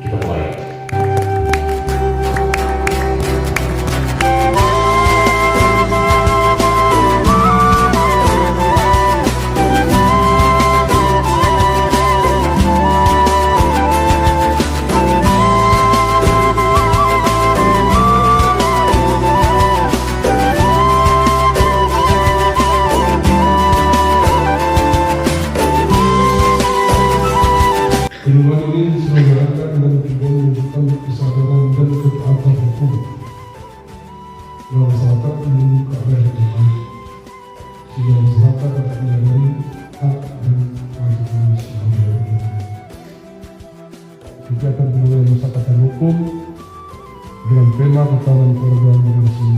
Kita mulai. Ilmuwan ini diselenggarakan dan juga menunjukkan kesadaran dan ketaatan hukum bahwa masyarakat menunggu keadaan yang baik sehingga masyarakat dapat menyadari hak dan kewajiban manusia. Kegiatan pengembangan masyarakat hukum dengan tema ketahanan keluarga generasi